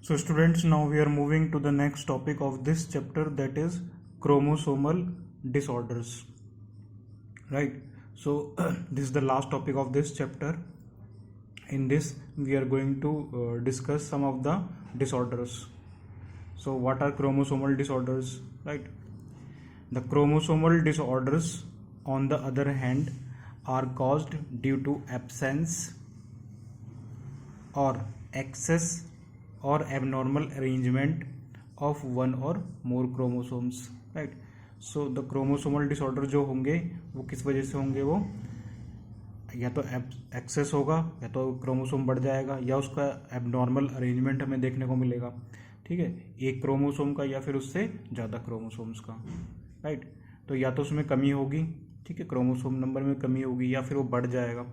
So students, now we are moving to the next topic of this chapter, that is chromosomal disorders, right? So this is the last topic of this chapter. In this we are going to discuss some of the disorders. So what are chromosomal disorders, right? The chromosomal disorders, on the other hand, are caused due to absence or excess or abnormal arrangement of one or more chromosomes, right? So the chromosomal disorder जो होंगे वो किस वजह से होंगे, वो या तो एक्सेस होगा, या तो क्रोमोसोम बढ़ जाएगा, या उसका एबनॉर्मल अरेंजमेंट हमें देखने को मिलेगा, ठीक है, एक क्रोमोसोम का या फिर उससे ज़्यादा क्रोमोसोम्स का, राइट? तो या तो उसमें कमी होगी, ठीक है, क्रोमोसोम नंबर में कमी होगी, या फिर वो बढ़ जाएगा,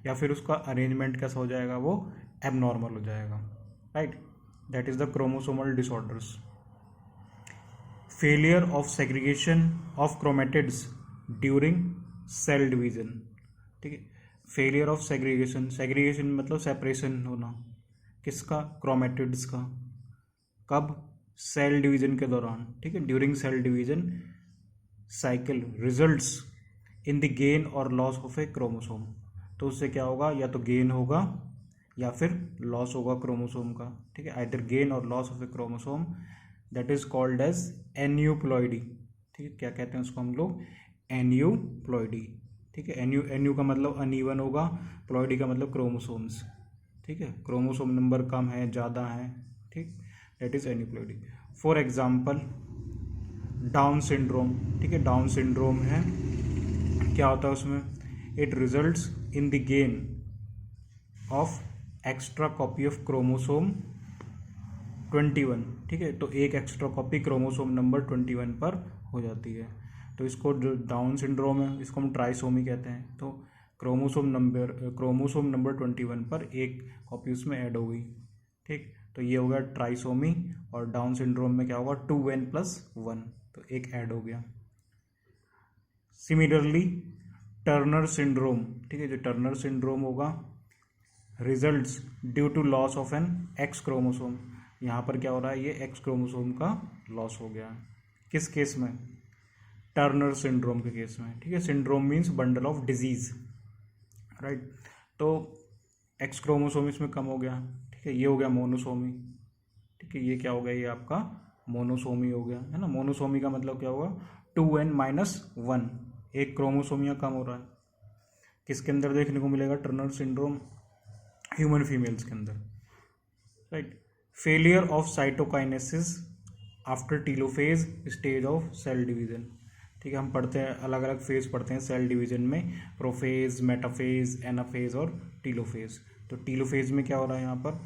या फिर उसका अरेंजमेंट कैसा हो जाएगा, वो एबनॉर्मल हो जाएगा, right? That is the chromosomal disorders. Failure of segregation of chromatids during cell division, ठीक है. फेलियर ऑफ सेग्रीगेशन, सेग्रीगेशन मतलब सेपरेशन होना, किसका, क्रोमेटिड्स का, कब, सेल डिवीजन के दौरान, ठीक है, during cell division cycle results in the gain और लॉस ऑफ ए क्रोमोसोम. तो उससे क्या होगा, या तो गेन होगा या फिर लॉस होगा क्रोमोसोम का, ठीक है, आइदर गेन और loss of a chromosome, that is called as aneuploidy, ठीक है. क्या कहते हैं उसको हम लोग, एन्यूप्लॉइडी, ठीक है. एन्यू का मतलब अनइवन होगा, प्लॉइडी का मतलब क्रोमोसोम्स, ठीक है, क्रोमोसोम नंबर कम है ज़्यादा है, ठीक, that is aneuploidy. For example down syndrome, ठीक है, डाउन सिंड्रोम है, क्या होता है उसमें, it results in the gain of extra copy of chromosome 21, ठीक है. तो एक एक्स्ट्रा कॉपी क्रोमोसोम नंबर 21 पर हो जाती है, तो इसको जो डाउन सिंड्रोम है इसको हम ट्राइसोमी कहते हैं. तो क्रोमोसोम नंबर 21 पर एक कॉपी उसमें ऐड हो गई, ठीक, तो ये हो गया ट्राइसोमी. और डाउन सिंड्रोम में क्या होगा, 2n+1, तो एक ऐड हो गया. सिमिलरली टर्नर सिंड्रोम, ठीक है, जो टर्नर सिंड्रोम होगा, results due to loss of an X chromosome. यहाँ पर क्या हो रहा है, ये एक्स क्रोमोसोम का लॉस हो गया. किस केस में, टर्नर सिंड्रोम के केस में, ठीक है. Syndrome means bundle of disease, right. तो एक्स क्रोमोसोम इसमें कम हो गया, ठीक है, ये हो गया मोनोसोमी, ठीक है, ये क्या हो गया, ये आपका मोनोसोमी हो गया, है ना. मोनोसोमी का मतलब क्या होगा, 2n-1, एक क्रोमोसोम यहाँ कम हो रहा है. किसके अंदर देखने को मिलेगा टर्नर सिंड्रोम, ह्यूमन फीमेल्स के अंदर, right. Failure of cytokinesis after telophase stage of cell division, ठीक है. हम पढ़ते हैं, अलग अलग फेज पढ़ते हैं सेल डिवीजन में, प्रोफेज, मेटाफेज, एनाफेज और टीलोफेज. तो टीलोफेज में क्या हो रहा है, यहाँ पर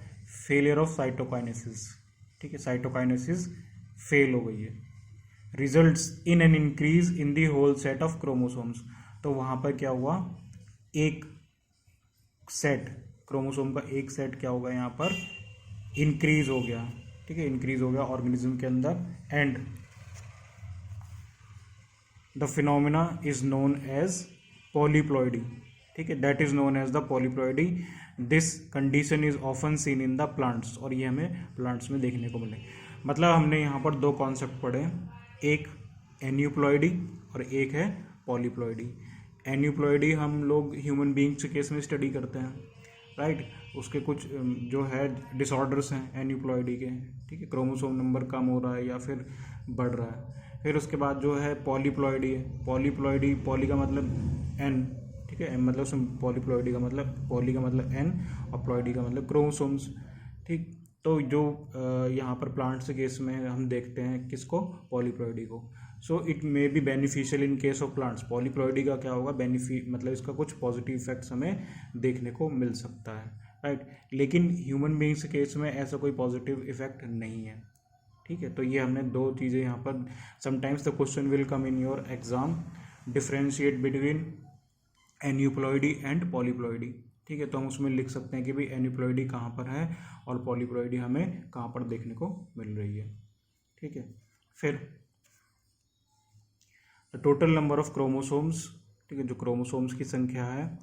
फेलियर ऑफ साइटोकाइनेसिस, ठीक है, साइटोकाइनेसिस फेल हो गई है. Results in an increase in the whole set of chromosomes. तो वहाँ पर क्या हुआ, एक सेट क्रोमोसोम का एक सेट क्या होगा, यहाँ पर इंक्रीज हो गया, ठीक है, इंक्रीज हो गया ऑर्गेनिज्म के अंदर. And the phenomena is known as polyploidy, ठीक है, that is known as the polyploidy. This condition is often seen in the plants, और ये हमें प्लांट्स में देखने को मिले. मतलब हमने यहाँ पर दो कॉन्सेप्ट पढ़े, एक एन्यूप्लॉइडी और एक है पॉलीप्लॉइडी. एन्यूप्लॉइडी हम लोग ह्यूमन बींग्स के केस में स्टडी करते हैं, राइट. उसके कुछ जो है डिसऑर्डर्स हैं एन्यूप्लॉइडी के, ठीक है, क्रोमोसोम नंबर कम हो रहा है या फिर बढ़ रहा है. फिर उसके बाद जो है पॉलीप्लॉइडी है. पॉलीप्लॉइडी, पॉली का मतलब एन, ठीक है, मतलब उसमें पॉलीप्लॉइडी का मतलब, पॉली का मतलब एन और प्लॉइडी का मतलब क्रोमोसोम्स, ठीक. तो जो यहाँ पर प्लांट्स के केस में हम देखते हैं किसको, पॉलीप्लॉइडी को. So it may be beneficial in case of plants. Polyploidy का क्या होगा, मतलब इसका कुछ पॉजिटिव इफेक्ट्स हमें देखने को मिल सकता है, राइट. लेकिन ह्यूमन बींग्स के केस में ऐसा कोई पॉजिटिव इफेक्ट नहीं है, ठीक है. तो ये हमने दो चीज़ें यहाँ पर, sometimes the question will come in your exam, differentiate between aneuploidy and polyploidy, ठीक है. तो हम उसमें लिख सकते हैं कि भाई एन्यूप्लॉइडी कहाँ पर है और पॉलीप्लॉइडी हमें कहाँ पर देखने को मिल रही है, ठीक है. फिर the total number of chromosomes, ठीक है, जो क्रोमोसोम्स की संख्या है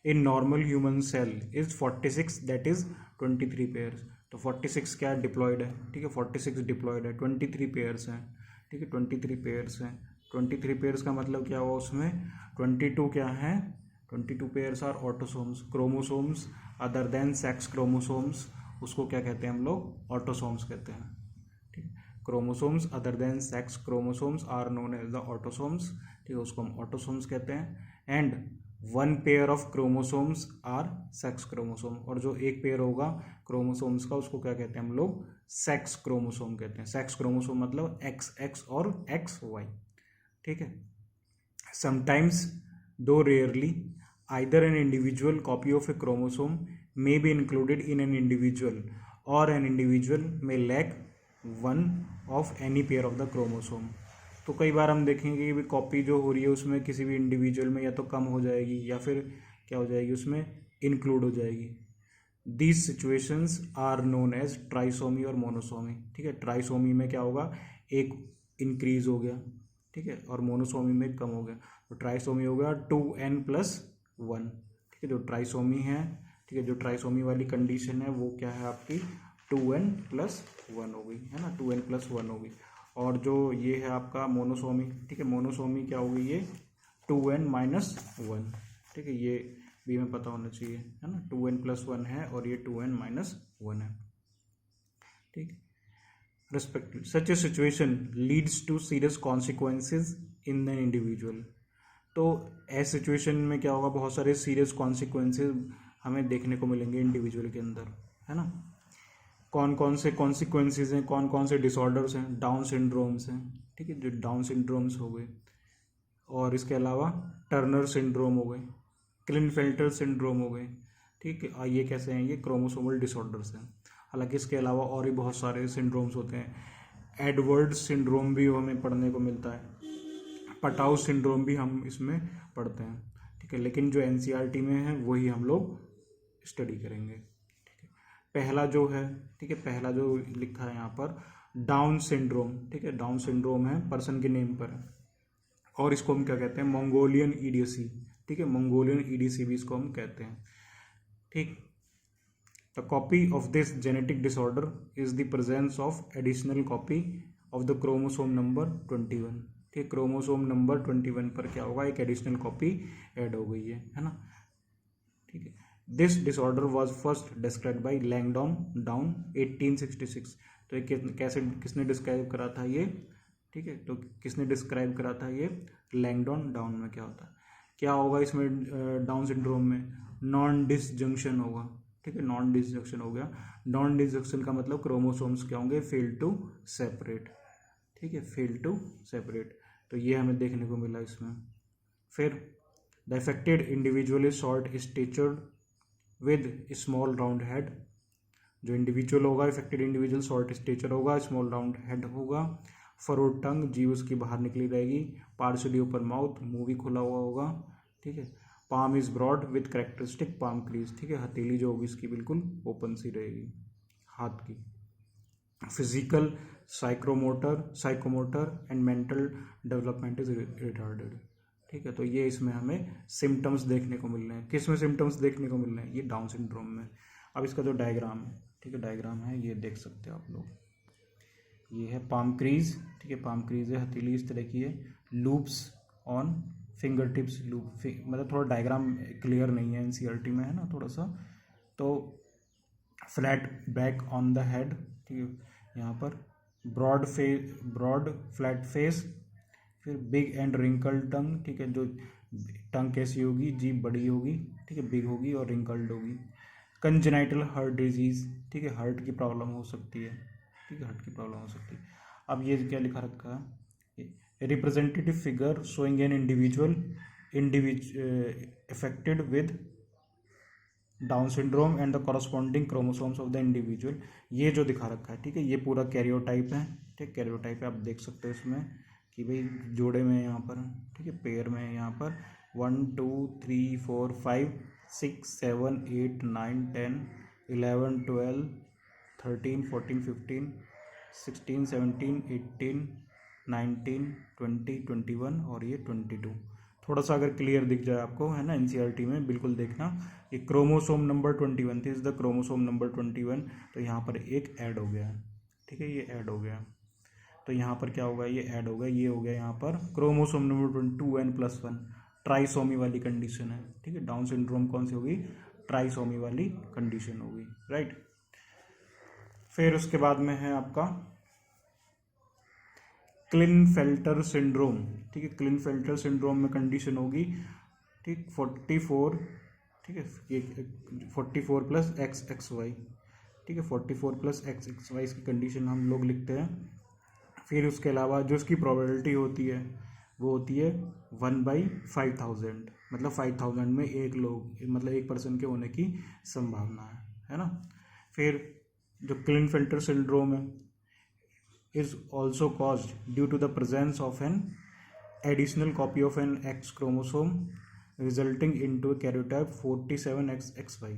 in normal human cell is 46, that is 23 pairs. तो 46 क्या डिप्लॉयड है, ठीक है, 46 डिप्लॉयड है, 23 पेयर्स हैं, ठीक है, 23 पेयर्स हैं, 23 पेयर्स का मतलब क्या हुआ उसमें, 22 क्या है, 22 pairs are autosomes, chromosomes other than sex chromosomes, उसको क्या कहते हैं हम लोग, ऑटोसोम्स कहते हैं, ठीक है, chromosomes other than sex chromosomes are known as the autosomes, ठीक है, उसको हम ऑटोसोम्स कहते हैं। And one pair of chromosomes are sex chromosome, और जो एक पेयर होगा क्रोमोसोम्स का उसको क्या कहते हैं हम लोग, सेक्स क्रोमोसोम कहते हैं। सेक्स क्रोमोसोम मतलब एक्स एक्स और एक्स वाई, ठीक है। समटाइम्स दो rarely either an individual copy of a chromosome may be included in an individual or an individual may lack one of any pair of the chromosome। तो कई बार हम देखेंगे कि copy जो हो रही है उसमें किसी भी इंडिविजुअल में या तो कम हो जाएगी या फिर क्या हो जाएगी, उसमें इंक्लूड हो जाएगी। These situations are known as trisomy और मोनोसोमी, ठीक है। ट्राइसोमी में क्या होगा, एक इंक्रीज हो गया, ठीक है, और मोनोसोमी में कम हो गया। तो ट्राइसोमी हो गया 2n+1, ठीक है, जो ट्राइसोमी है, ठीक है, जो ट्राइसोमी वाली कंडीशन है वो क्या है आपकी 2n+1 हो गई, है ना, 2n+1 हो गई। और जो ये है आपका मोनोसोमी, ठीक है, मोनोसोमी क्या हो गई ये 2n-1, ठीक है, ये भी हमें पता होना चाहिए, है ना, 2n+1 है और ये 2n-1 है, ठीक। respectively such a situation leads to serious consequences in an individual। तो ऐसे सिचुएशन में क्या होगा, बहुत सारे सीरियस कॉन्सिक्वेंसेज हमें देखने को मिलेंगे इंडिविजुअल के अंदर, है ना। कौन कौन से कॉन्सिक्वेंसेज हैं, कौन कौन से डिसऑर्डर्स हैं, डाउन सिंड्रोम्स हैं, ठीक है, जो डाउन सिंड्रोम्स हो गए, और इसके अलावा टर्नर सिंड्रोम हो गए, क्लिनफेल्टर सिंड्रोम हो गए, ठीक है, ये कैसे हैं, ये क्रोमोसोमल डिसऑर्डर्स हैं। हालांकि इसके अलावा और भी बहुत सारे सिंड्रोम्स होते हैं। एडवर्ड सिंड्रोम भी हमें पढ़ने को मिलता है, पटाउ सिंड्रोम भी हम इसमें पढ़ते हैं, ठीक है, लेकिन जो एनसीईआरटी में है वही हम लोग स्टडी करेंगे, ठीक है। पहला जो है, ठीक है, पहला जो लिखा है यहाँ पर डाउन सिंड्रोम, ठीक है, डाउन सिंड्रोम है, पर्सन के नेम पर है, और इसको हम क्या कहते हैं, मंगोलियन ईडीसी, ठीक है, मंगोलियन ईडीसी भी इसको हम कहते हैं, ठीक। The copy of this genetic disorder is the presence of additional copy of the chromosome number 21, ठीक, क्रोमोसोम नंबर 21 पर क्या होगा, एक एडिशनल कॉपी ऐड हो गई है ना, ठीक है। This disorder was first described by Langdon Down 1866। तो ये कैसे किसने डिस्क्राइब करा था ये, ठीक है, तो किसने डिस्क्राइब करा था ये, लैंगडॉन डाउन में क्या होता है, क्या होगा इसमें डाउन सिंड्रोम में, नॉन डिसजंक्शन होगा, ठीक है, नॉन डिसजंक्शन हो गया। नॉन डिसजंक्शन का मतलब क्रोमोसोम्स क्या होंगे, फेल टू सेपरेट, ठीक है, फेल टू सेपरेट, तो ये हमें देखने को मिला इसमें। फिर the affected individual is short statured with small round head, जो इंडिविजुअल होगा अफेक्टेड इंडिविजुअल शॉर्ट स्टेचर होगा, स्मॉल राउंड हेड होगा, फरोड टंग, जीभ उसकी बाहर निकली रहेगी, पार्शली ओपन माउथ, मुंह भी खुला हुआ होगा, ठीक है, palm is broad with characteristic palm crease, ठीक है, हथेली जो होगी इसकी बिल्कुल ओपन सी रहेगी हाथ की। Physical psychomotor and mental development is retarded, ठीक है, तो ये इसमें हमें सिम्टम्स देखने को मिल रहे हैं। किस में सिम्टम्स देखने को मिल रहे हैं, ये डाउन सिंड्रोम में। अब इसका जो डायग्राम है, ठीक है, डायग्राम है ये देख सकते हो आप लोग, ये है पाम क्रीज, ठीक है, पाम क्रीज है, हथेली इस तरह की है, loops on finger tips, loop मतलब थोड़ा डायग्राम क्लियर नहीं है एनसीईआरटी में, है ना, थोड़ा सा। तो flat back on the head, ठीक है, यहाँ पर ब्रॉड फ्लैट फेस, फिर बिग एंड रिंकल्ड टंग, ठीक है, जो टंग कैसी होगी, जीभ बड़ी होगी, ठीक है, बिग होगी और रिंकल्ड होगी। कंजेनाइटल हार्ट डिजीज, ठीक है, हार्ट की प्रॉब्लम हो सकती है, ठीक है, हार्ट की प्रॉब्लम हो सकती है। अब ये क्या लिखा रखा है, representative figure showing an individual affected with down syndrome and the corresponding chromosomes of the individual, ये जो दिखा रखा है, ठीक है, ये पूरा कैरियोटाइप है, ठीक, कैरियोटाइप है, आप देख सकते हो इसमें कि भाई जोड़े में यहाँ पर, ठीक है, पेयर में यहाँ पर 1 2 3 4 5 6 7 8 9 10 11 12 13 14 15 16 17 18 19 20 21 और ये 22। थोड़ा सा अगर क्लियर दिख जाए आपको, है ना, एनसीईआरटी में बिल्कुल देखना। ये chromosome number 21, this is the chromosome number 21। तो यहाँ पर एक ऐड हो गया, ठीक है, ये ऐड हो गया। तो यहाँ पर क्या होगा, ये ऐड होगा, ये हो गया यहाँ पर क्रोमोसोम नंबर 2n+1, ट्राइसोमी वाली कंडीशन है, ठीक है। डाउन सिंड्रोम कौन सी होगी, ट्राइसोमी वाली कंडीशन होगी, राइट। फिर उसके बाद में है आपका क्लिनफेल्टर सिंड्रोम, ठीक है। क्लिनफेल्टर सिंड्रोम में कंडीशन होगी, ठीक, 44, ठीक है, ये 44 प्लस XXY, ठीक है, 44 प्लस XXY इसकी कंडीशन हम लोग लिखते हैं। फिर उसके अलावा जो इसकी प्रोबेबिलिटी होती है वो होती है 1/5000, मतलब 5000 में एक लोग, मतलब एक पर्सन के होने की संभावना है ना। फिर जो क्लिनफेल्टर सिंड्रोम है is also caused due to the presence of an additional copy of an X chromosome resulting into a karyotype 47XXY.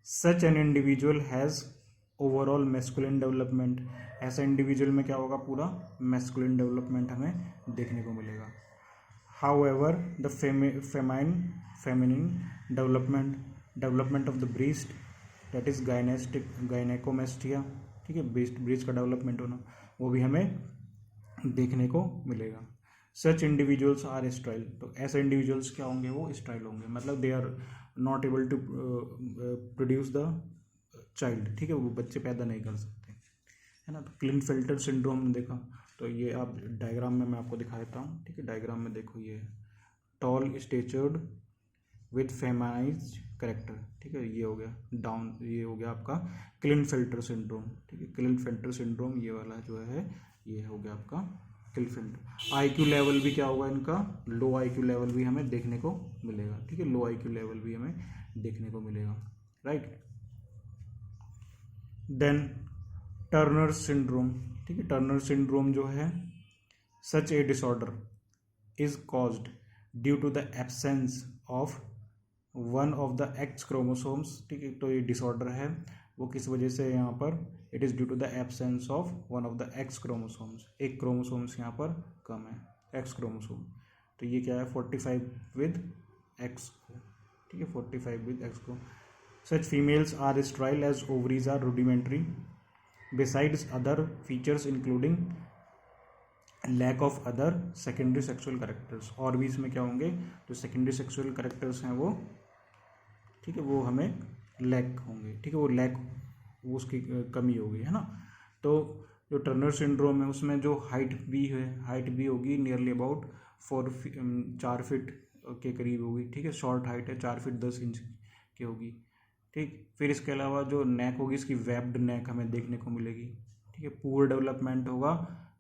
Such an individual has overall masculine development. ऐसा इंडिविजुअल में क्या होगा, पूरा मैस्कुलिन डेवलपमेंट हमें देखने को मिलेगा। However, the feminine development of the breast, that is gynecomastia, ठीक है, ब्रीच का डेवलपमेंट होना, वो भी हमें देखने को मिलेगा। सच इंडिविजुअल्स आर स्टाइल, तो ऐसे इंडिविजुअल्स क्या होंगे, वो स्टाइल होंगे, मतलब they are not able to produce the child, ठीक है, वो बच्चे पैदा नहीं कर सकते, है ना। तो क्लिनफेल्टर सिंड्रोम देखा, तो ये आप डायग्राम में मैं आपको दिखा देता हूँ, ठीक है। डायग्राम में देखो, ये टॉल स्टेचर्ड विथ फेमाइज करेक्टर, ठीक है, ये हो गया डाउन, ये हो गया आपका क्लिनफेल्टर सिंड्रोम, ठीक है। क्लिनफेल्टर सिंड्रोम ये वाला जो है, ये हो गया आपका क्लिनफेल्टर। आईक्यू लेवल भी क्या होगा इनका, लो आईक्यू लेवल भी हमें देखने को मिलेगा, ठीक है, लो आईक्यू लेवल भी हमें देखने को मिलेगा, राइट। देन टर्नर सिंड्रोम, ठीक है। टर्नर सिंड्रोम जो है, such a disorder is caused due to the absence of one of the X chromosomes, ठीक है। तो ये डिसऑर्डर है वो किस वजह से, यहाँ पर it is due to the absence of one of the X chromosomes, एक क्रोमोसोम्स यहाँ पर कम है, एक्स क्रोमोसोम। तो ये क्या है, 45 विद एक्स, ठीक है, 45 विद एक्स को। Such females are sterile as ovaries are rudimentary besides other features including lack of other secondary sexual characters. और भी इसमें क्या होंगे, जो सेकेंडरी सेक्सुअल कैरेक्टर्स हैं वो, ठीक है, वो हमें लैक होंगे, ठीक है, वो लैक, वो उसकी कमी होगी, है ना। तो जो टर्नर सिंड्रोम है उसमें जो हाइट भी है, हाइट भी होगी नियरली अबाउट 4 फीट के करीब होगी, ठीक है, शॉर्ट हाइट है, 4 फीट 10 इंच की होगी, ठीक। फिर इसके अलावा जो नेक होगी, इसकी वेब्ड नेक हमें देखने को मिलेगी, ठीक है। पूर डेवलपमेंट होगा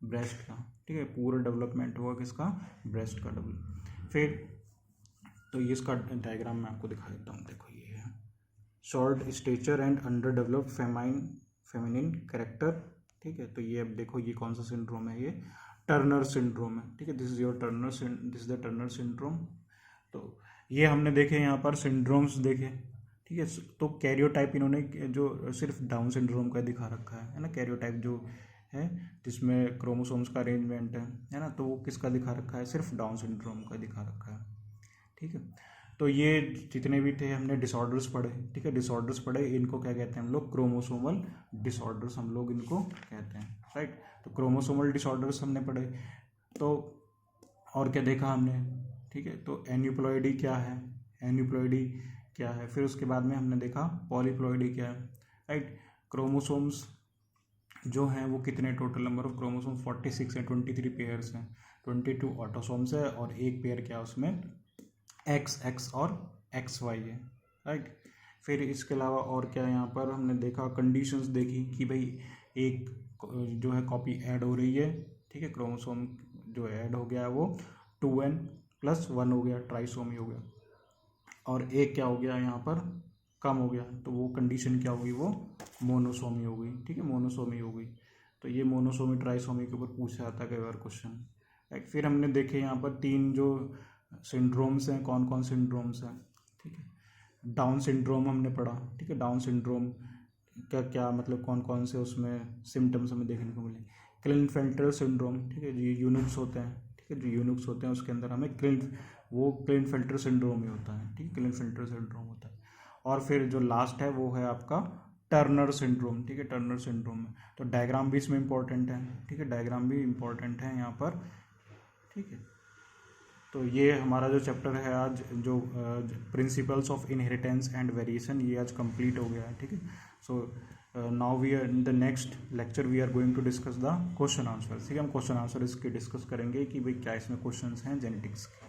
ब्रेस्ट का, ठीक है, पूरा डेवलपमेंट हुआ किसका, ब्रेस्ट का डेवलप। फिर तो ये इसका डायग्राम मैं आपको दिखा देता हूँ, देखो ये है short stature and under developed feminine character, ठीक है। तो ये अब देखो ये कौन सा सिंड्रोम है, ये टर्नर सिंड्रोम है, ठीक है, this is the Turner syndrome. तो ये हमने देखे यहाँ पर सिंड्रोम्स देखे, ठीक है। तो कैरियोटाइप इन्होंने जो सिर्फ डाउन सिंड्रोम का दिखा रखा है ना, कैरियोटाइप जो है जिसमें क्रोमोसोम्स का अरेंजमेंट है ना, तो वो किसका दिखा रखा है, सिर्फ डाउन सिंड्रोम का दिखा रखा है, ठीक है। तो ये जितने भी थे हमने डिसऑर्डर्स पढ़े, ठीक है, डिसऑर्डर्स पढ़े, इनको क्या कहते हैं हम लोग, क्रोमोसोमल डिसऑर्डर्स हम लोग इनको कहते हैं, राइट। तो क्रोमोसोमल डिसऑर्डर्स हमने पढ़े, तो और क्या देखा हमने, ठीक है। तो एन्यूप्लॉइडी क्या है, एन्यूप्लॉइडी क्या है, फिर उसके बाद में हमने देखा पॉलीप्लॉइडी क्या है, राइट। क्रोमोसोम्स जो हैं वो कितने, टोटल नंबर ऑफ क्रोमोसोम्स 46 है, 23 पेयर्स हैं, 22 ऑटोसोम्स है, और एक पेयर क्या है उसमें XX और XY है, राइट। फिर इसके अलावा और क्या यहाँ पर हमने देखा, कंडीशंस देखी कि भाई एक जो है कॉपी ऐड हो रही है, ठीक है, क्रोमोसोम जो ऐड हो गया है वो 2n+1 हो गया, ट्राइसोमी हो गया, और एक क्या हो गया यहाँ पर कम हो गया, तो वो कंडीशन क्या होगी, वो मोनोसोमी हो गई, ठीक है, मोनोसोमी हो गई। तो ये मोनोसोमी ट्राइसोमी के ऊपर पूछा जाता है कई बार क्वेश्चन, राइट। फिर हमने देखे यहाँ पर 3 जो सिंड्रोम्स हैं, कौन कौन सिंड्रोम्स हैं, ठीक है। डाउन सिंड्रोम हमने पढ़ा, ठीक है, डाउन सिंड्रोम क्या क्या मतलब कौन कौन से उसमें सिम्टम्स हमें देखने को मिले। क्लिनफेल्टर सिंड्रोम, ठीक है, ये यूनिट्स होते हैं, ठीक ठीक है। जो यूनिक्स होते हैं उसके अंदर हमें क्लिनफेल्टर सिंड्रोम ही होता है, ठीक है, क्लिनफेल्टर सिंड्रोम होता है। और फिर जो लास्ट है वो है आपका टर्नर सिंड्रोम, ठीक है, टर्नर सिंड्रोम में तो डायग्राम भी इसमें इंपॉर्टेंट है, ठीक है, डायग्राम भी इंपॉर्टेंट है यहाँ पर, ठीक है। तो ये हमारा जो चैप्टर है आज, जो principles of inheritance and variation, ये आज कंप्लीट हो गया है, ठीक है। So now we are in the next lecture we are going to discuss the question answer, ठीक है। हम क्वेश्चन आंसर इसके डिस्कस करेंगे कि भाई क्या इसमें क्वेश्चंस हैं जेनेटिक्स के।